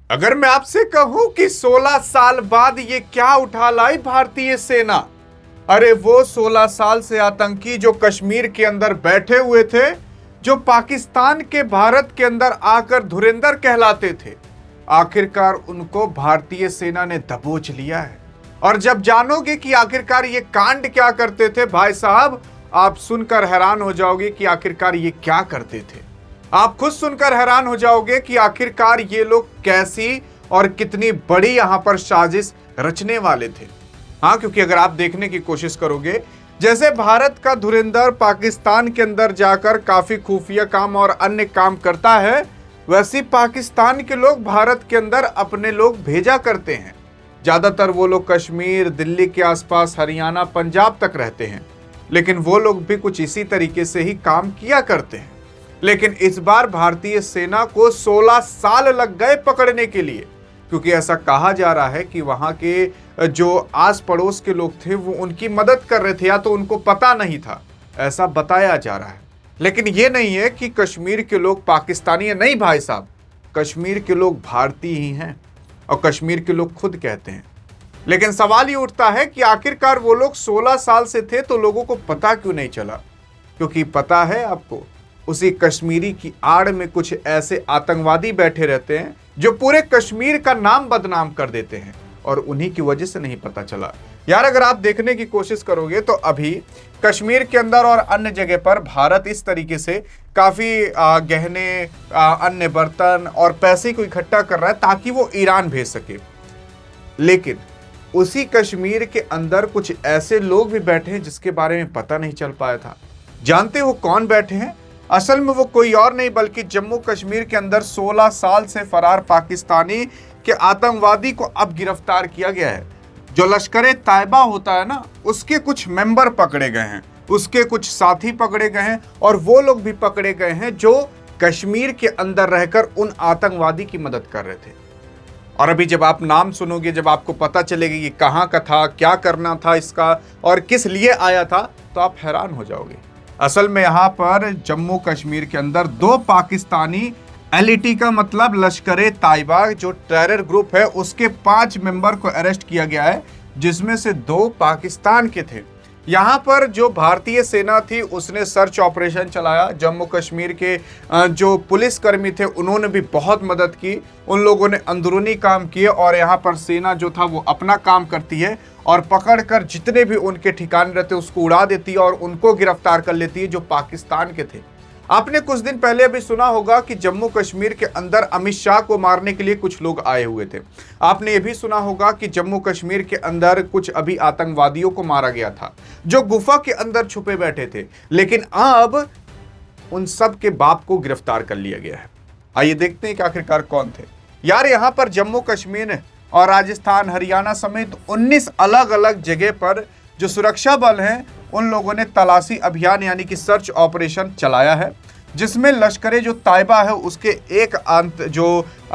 अगर मैं आपसे कहूं कि 16 साल बाद ये क्या उठा लाई भारतीय सेना, अरे वो 16 साल से आतंकी जो कश्मीर के अंदर बैठे हुए थे, जो पाकिस्तान के भारत के अंदर आकर धुरंधर कहलाते थे, आखिरकार उनको भारतीय सेना ने दबोच लिया है। और जब जानोगे कि आखिरकार ये कांड क्या करते थे, भाई साहब आप सुनकर हैरान हो जाओगे कि आखिरकार ये क्या करते थे। आप खुद सुनकर हैरान हो जाओगे कि आखिरकार ये लोग कैसी और कितनी बड़ी यहां पर साजिश रचने वाले थे। हाँ, क्योंकि अगर आप देखने की कोशिश करोगे, जैसे भारत का धुरंधर पाकिस्तान के अंदर जाकर काफी खुफिया काम और अन्य काम करता है, वैसे पाकिस्तान के लोग भारत के अंदर अपने लोग भेजा करते हैं। ज्यादातर वो लोग कश्मीर, दिल्ली के आसपास, हरियाणा, पंजाब तक रहते हैं, लेकिन वो लोग भी कुछ इसी तरीके से ही काम किया करते हैं। लेकिन इस बार भारतीय सेना को 16 साल लग गए पकड़ने के लिए, क्योंकि ऐसा कहा जा रहा है कि वहां के जो आस पड़ोस के लोग थे वो उनकी मदद कर रहे थे, या तो उनको पता नहीं था, ऐसा बताया जा रहा है। लेकिन ये नहीं है कि कश्मीर के लोग पाकिस्तानी है, नहीं भाई साहब, कश्मीर के लोग भारतीय ही हैं और कश्मीर के लोग खुद कहते हैं। लेकिन सवाल ये उठता है कि आखिरकार वो लोग 16 साल से थे तो लोगों को पता क्यों नहीं चला? क्योंकि पता है आपको, उसी कश्मीरी की आड़ में कुछ ऐसे आतंकवादी बैठे रहते हैं जो पूरे कश्मीर का नाम बदनाम कर देते हैं, और उन्हीं की वजह से नहीं पता चला। यार अगर आप देखने की कोशिश करोगे तो अभी कश्मीर के अंदर और अन्य जगह पर भारत इस तरीके से काफी गहने, अन्य बर्तन और पैसे को इकट्ठा कर रहा है ताकि वो ईरान भेज सके। लेकिन उसी कश्मीर के अंदर कुछ ऐसे लोग भी बैठे हैं जिसके बारे में पता नहीं चल पाया था। जानते हो कौन बैठे हैं? असल में वो कोई और नहीं बल्कि जम्मू कश्मीर के अंदर 16 साल से फरार पाकिस्तानी के आतंकवादी को अब गिरफ्तार किया गया है। जो लश्कर तैयबा होता है ना, उसके कुछ मेंबर पकड़े गए हैं, उसके कुछ साथी पकड़े गए हैं, और वो लोग भी पकड़े गए हैं जो कश्मीर के अंदर रहकर उन आतंकवादी की मदद कर रहे थे। और अभी जब आप नाम सुनोगे, जब आपको पता चलेगा कि कहाँ का था, क्या करना था इसका और किस लिए आया था, तो आप हैरान हो जाओगे। असल में यहाँ पर जम्मू कश्मीर के अंदर 2 पाकिस्तानी एलईटी का मतलब लश्कर तैयबा जो टेरर ग्रुप है, उसके 5 मेंबर को अरेस्ट किया गया है, जिसमें से 2 पाकिस्तान के थे। यहाँ पर जो भारतीय सेना थी उसने सर्च ऑपरेशन चलाया। जम्मू कश्मीर के जो पुलिसकर्मी थे उन्होंने भी बहुत मदद की। उन लोगों ने अंदरूनी काम किए, और यहाँ पर सेना जो था वो अपना काम करती है और पकड़कर जितने भी उनके ठिकाने रहते उसको उड़ा देती है और उनको गिरफ्तार कर लेती है जो पाकिस्तान के थे। आपने कुछ दिन पहले अभी सुना होगा कि जम्मू कश्मीर के अंदर अमित शाह को मारने के लिए कुछ लोग आए हुए थे। आपने ये भी सुना होगा कि जम्मू कश्मीर के अंदर कुछ अभी आतंकवादियों को मारा गया था जो गुफा के अंदर छुपे बैठे थे। लेकिन अब उन सब के बाप को गिरफ्तार कर लिया गया है। आइए देखते हैं कि आखिरकार कौन थे। यार यहाँ पर जम्मू कश्मीर और राजस्थान, हरियाणा समेत 19 अलग अलग जगह पर जो सुरक्षा बल हैं उन लोगों ने तलाशी अभियान यानी कि सर्च ऑपरेशन चलाया है, जिसमें लश्कर जो तैयबा है उसके एक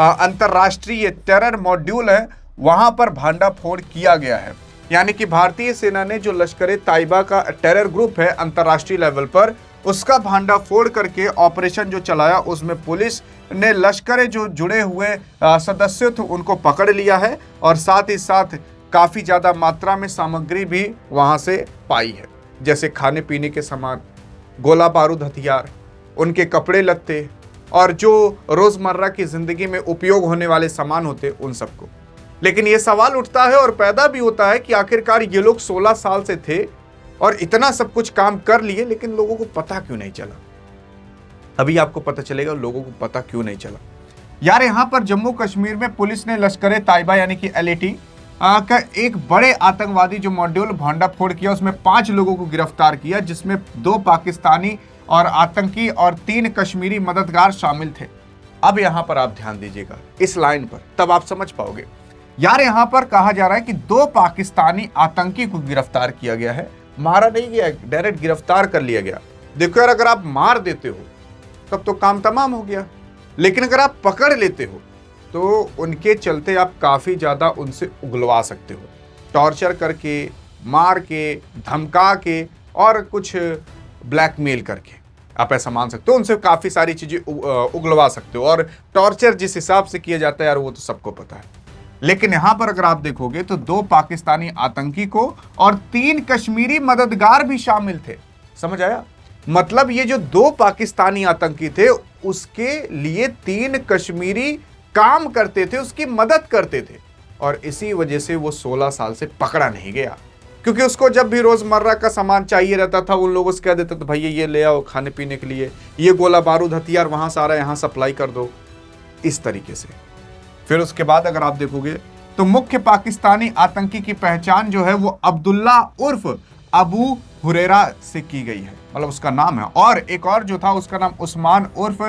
अंतर्राष्ट्रीय टेरर मॉड्यूल है वहां पर भांडाफोड़ किया गया है। यानी कि भारतीय सेना ने जो लश्कर तैयबा का टेरर ग्रुप है अंतर्राष्ट्रीय लेवल पर, उसका भांडाफोड़ करके ऑपरेशन जो चलाया, उसमें पुलिस ने लश्कर जो जुड़े हुए सदस्य थे उनको पकड़ लिया है, और साथ ही साथ काफी ज्यादा मात्रा में सामग्री भी वहां से पाई है, जैसे खाने पीने के सामान, गोला बारूद, हथियार, उनके कपड़े लत्ते और जो रोजमर्रा की जिंदगी में उपयोग होने वाले सामान होते उन सबको। लेकिन ये सवाल उठता है और पैदा भी होता है कि आखिरकार ये लोग 16 साल से थे और इतना सब कुछ काम कर लिए, लेकिन लोगों को पता क्यों नहीं चला? अभी आपको पता चलेगा लोगों को पता क्यों नहीं चला। यार यहाँ पर जम्मू कश्मीर में पुलिस ने लश्कर तैयबा यानी कि एलईटी का एक बड़े आतंकवादी जो मॉड्यूल भांडाफोड़ किया, उसमें 5 लोगों को गिरफ्तार किया, जिसमें 2 पाकिस्तानी और आतंकी और 3 कश्मीरी मददगार शामिल थे। अब यहाँ पर आप ध्यान दीजिएगा इस लाइन पर, तब आप समझ पाओगे। यार यहाँ पर कहा जा रहा है कि 2 पाकिस्तानी आतंकी को गिरफ्तार किया गया है, मारा नहीं गया, डायरेक्ट गिरफ्तार कर लिया गया। देखो यार, अगर आप मार देते हो तब तो काम तमाम हो गया, लेकिन अगर आप पकड़ लेते हो तो उनके चलते आप काफ़ी ज़्यादा उनसे उगलवा सकते हो, टॉर्चर करके, मार के, धमका के और कुछ ब्लैकमेल करके। आप ऐसा मान सकते हो, उनसे काफी सारी चीजें उगलवा सकते हो, और टॉर्चर जिस हिसाब से किया जाता है यार वो तो सबको पता है। लेकिन यहां पर अगर आप देखोगे तो 2 पाकिस्तानी आतंकी को और 3 कश्मीरी मददगार भी शामिल थे। समझ आया? मतलब ये जो 2 पाकिस्तानी आतंकी थे उसके लिए 3 कश्मीरी काम करते थे, उसकी मदद करते थे, और इसी वजह से वो 16 साल से पकड़ा नहीं गया। क्योंकि उसको जब भी रोजमर्रा का सामान चाहिए रहता था उन लोगों से कह देते थे भैया ये ले आओ खाने पीने के लिए, ये गोला बारूद हथियार वहां से आ रहा है यहां सप्लाई कर दो, इस तरीके से। फिर उसके बाद अगर आप देखोगे तो मुख्य पाकिस्तानी आतंकी की पहचान जो है वो अब्दुल्ला उर्फ अबू हुरैरा से की गई है, मतलब उसका नाम है। और एक और जो था उसका नाम उस्मान उर्फ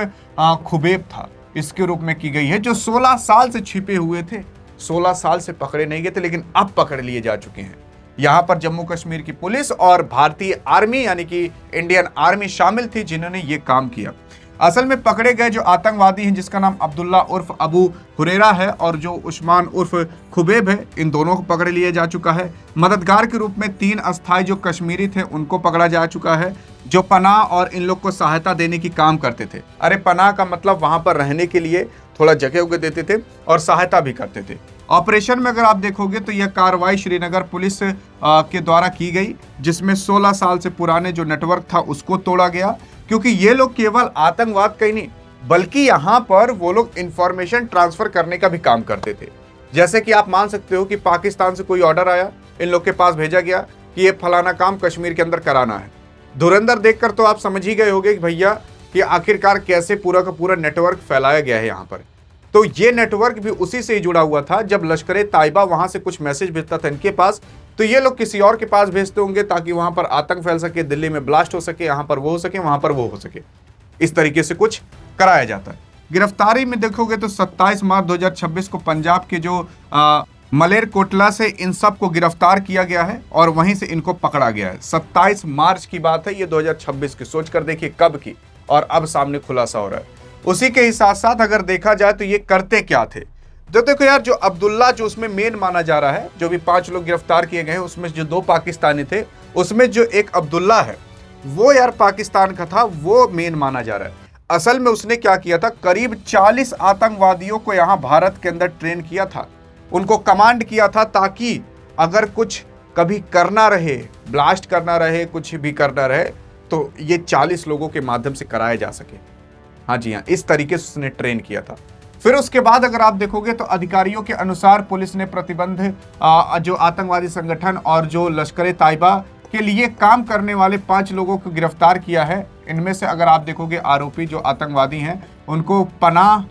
खुबैब था, इसके रूप में की गई है, जो 16 साल से छिपे हुए थे। 16 साल से पकड़े नहीं गए थे लेकिन अब पकड़ लिए जा चुके हैं। यहां पर जम्मू कश्मीर की पुलिस और भारतीय आर्मी यानी कि इंडियन आर्मी शामिल थी जिन्होंने ये काम किया। असल में पकड़े गए जो आतंकवादी हैं जिसका नाम अब्दुल्ला उर्फ अबू हुरैरा है और जो उस्मान उर्फ खुबैब है, इन दोनों को पकड़ लिया जा चुका है। मददगार के रूप में 3 अस्थायी जो कश्मीरी थे उनको पकड़ा जा चुका है, जो पनाह और इन लोग को सहायता देने की काम करते थे। अरे पनाह का मतलब वहां पर रहने के लिए थोड़ा जगह उगे देते थे और सहायता भी करते थे। ऑपरेशन में अगर आप देखोगे तो यह कार्रवाई श्रीनगर पुलिस के द्वारा की गई, जिसमें 16 साल से पुराने जो नेटवर्क था उसको तोड़ा गया, क्योंकि ये लोग केवल आतंकवाद का ही नहीं बल्कि यहाँ पर वो लोग इंफॉर्मेशन ट्रांसफर करने का भी काम करते थे। जैसे कि आप मान सकते हो कि पाकिस्तान से कोई ऑर्डर आया, इन लोग के पास भेजा गया कि ये फलाना काम कश्मीर के अंदर कराना है। धुरंधर देखकर तो आप समझ ही गए होंगे कि भैया कि आखिरकार कैसे पूरा का पूरा नेटवर्क फैलाया गया है यहाँ पर। तो ये नेटवर्क भी उसी से ही जुड़ा हुआ था। जब लश्कर-ए ताइबा वहां से कुछ मैसेज भेजता था इनके पास, तो ये लोग किसी और के पास भेजते होंगे ताकि वहां पर आतंक फैल सके, दिल्ली में ब्लास्ट हो सके, यहां पर वो हो सके, वहां पर वो हो सके। इस तरीके से कुछ कराया जाता है। गिरफ्तारी में देखोगे तो 27 मार्च 2026 को पंजाब के जो मलेरकोटला से इन सब को गिरफ्तार किया गया है और वहीं से इनको पकड़ा गया है। 27 मार्च की बात है, ये 2026 की, सोचकर देखिए कब की, और अब सामने खुलासा हो रहा है। उसी के ही साथ साथ अगर देखा जाए तो ये करते क्या थे, तो देखो यार, जो अब्दुल्ला जो उसमें मेन माना जा रहा है, जो भी 5 लोग गिरफ्तार किए गए हैं उसमें जो 2 पाकिस्तानी थे, उसमें जो एक अब्दुल्ला है वो यार पाकिस्तान का था, वो मेन माना जा रहा है। असल में उसने क्या किया था, करीब 40 आतंकवादियों को यहाँ भारत के अंदर ट्रेन किया था, उनको कमांड किया था, ताकि अगर कुछ कभी करना रहे, ब्लास्ट करना रहे, कुछ भी करना रहे, तो ये 40 लोगों के माध्यम से कराया जा सके। हाँ जी हाँ, इस तरीके से उसने ट्रेन किया था। फिर उसके बाद अगर आप देखोगे तो अधिकारियों के अनुसार पुलिस ने प्रतिबंध जो आतंकवादी संगठन और जो लश्कर-ए-ताइबा के लिए काम करने वाले 5 लोगों को गिरफ्तार किया है। इनमें से अगर आप देखोगे आरोपी जो आतंकवादी हैं उनको पनाह,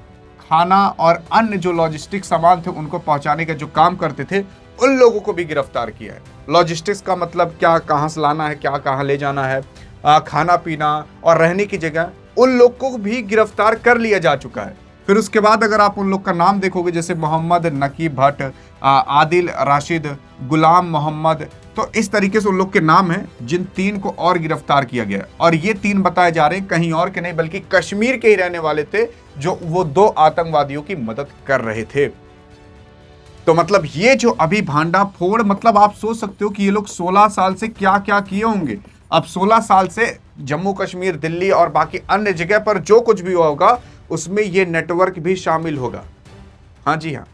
खाना और अन्य जो लॉजिस्टिक सामान थे उनको पहुंचाने का जो काम करते थे उन लोगों को भी गिरफ्तार किया है। लॉजिस्टिक्स का मतलब क्या, कहाँ से लाना है, क्या कहाँ ले जाना है, खाना पीना और रहने की जगह, उन लोग को भी गिरफ्तार कर लिया जा चुका है। फिर उसके बाद अगर आप उन लोग का नाम देखोगे, जैसे मोहम्मद नकीब भट्ट, आदिल राशिद, गुलाम मोहम्मद, तो इस तरीके से उन लोग के नाम हैं जिन 3 को और गिरफ्तार किया गया। और ये 3 बताए जा रहे हैं कहीं और के नहीं बल्कि कश्मीर के ही रहने वाले थे, जो वो 2 आतंकवादियों की मदद कर रहे थे। तो मतलब ये जो अभी भांडा फोड़, मतलब आप सोच सकते हो कि ये लोग 16 साल से क्या क्या किए होंगे। अब 16 साल से जम्मू कश्मीर, दिल्ली और बाकी अन्य जगह पर जो कुछ भी हुआ होगा उसमें ये नेटवर्क भी शामिल होगा। हाँ जी हाँ।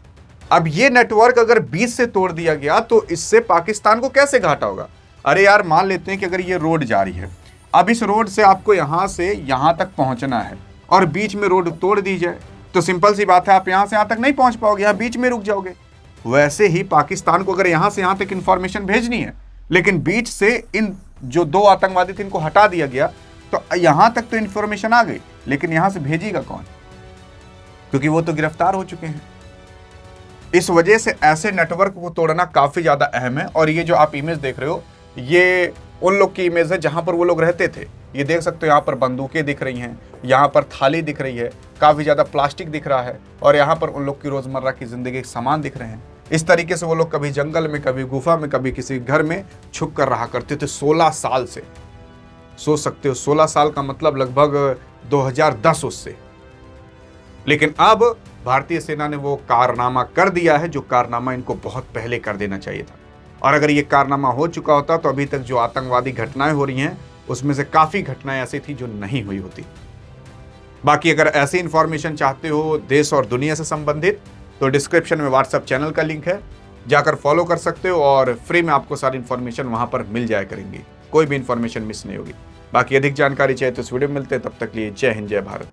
अब ये नेटवर्क अगर 20 से तोड़ दिया गया तो इससे पाकिस्तान को कैसे घाटा होगा। अरे यार, मान लेते हैं कि अगर ये रोड जा रही है, अब इस रोड से आपको यहां से यहां तक पहुंचना है और बीच में रोड तोड़ दी जाए, तो सिंपल सी बात है, आप यहां से यहां तक नहीं पहुंच पाओगे, यहां बीच में रुक जाओगे। वैसे ही पाकिस्तान को अगर यहां से यहां तक इंफॉर्मेशन भेजनी है, लेकिन बीच से इन जो 2 आतंकवादी थे इनको हटा दिया गया, तो यहां तक तो इंफॉर्मेशन आ गई, लेकिन यहां से भेजेगा कौन, क्योंकि वो तो गिरफ्तार हो चुके हैं। इस वजह से ऐसे नेटवर्क को तोड़ना काफी ज्यादा अहम है। और ये जो आप इमेज देख रहे हो, ये उन लोग की इमेज है जहां पर वो लोग रहते थे। ये देख सकते हो, यहाँ पर बंदूकें दिख रही हैं, यहाँ पर थाली दिख रही है, काफी ज्यादा प्लास्टिक दिख रहा है, और यहाँ पर उन लोग की रोजमर्रा की जिंदगी के सामान दिख रहे हैं। इस तरीके से वो लोग कभी जंगल में, कभी गुफा में, कभी किसी घर में छुप कर रहा करते थे 16 साल से। सोच सकते हो, 16 साल का मतलब लगभग 2010 उससे। लेकिन अब भारतीय सेना ने वो कारनामा कर दिया है जो कारनामा इनको बहुत पहले कर देना चाहिए था। और अगर ये कारनामा हो चुका होता तो अभी तक जो आतंकवादी घटनाएं हो रही हैं उसमें से काफ़ी घटनाएं ऐसी थी जो नहीं हुई होती। बाकी अगर ऐसी इंफॉर्मेशन चाहते हो देश और दुनिया से संबंधित, तो डिस्क्रिप्शन में व्हाट्सएप चैनल का लिंक है, जाकर फॉलो कर सकते हो और फ्री में आपको सारी इंफॉर्मेशन वहां पर मिल जाया करेंगी, कोई भी इंफॉर्मेशन मिस नहीं होगी। बाकी अधिक जानकारी चाहिए तो इस वीडियो में मिलते हैं, तब तक लिए जय हिंद जय भारत।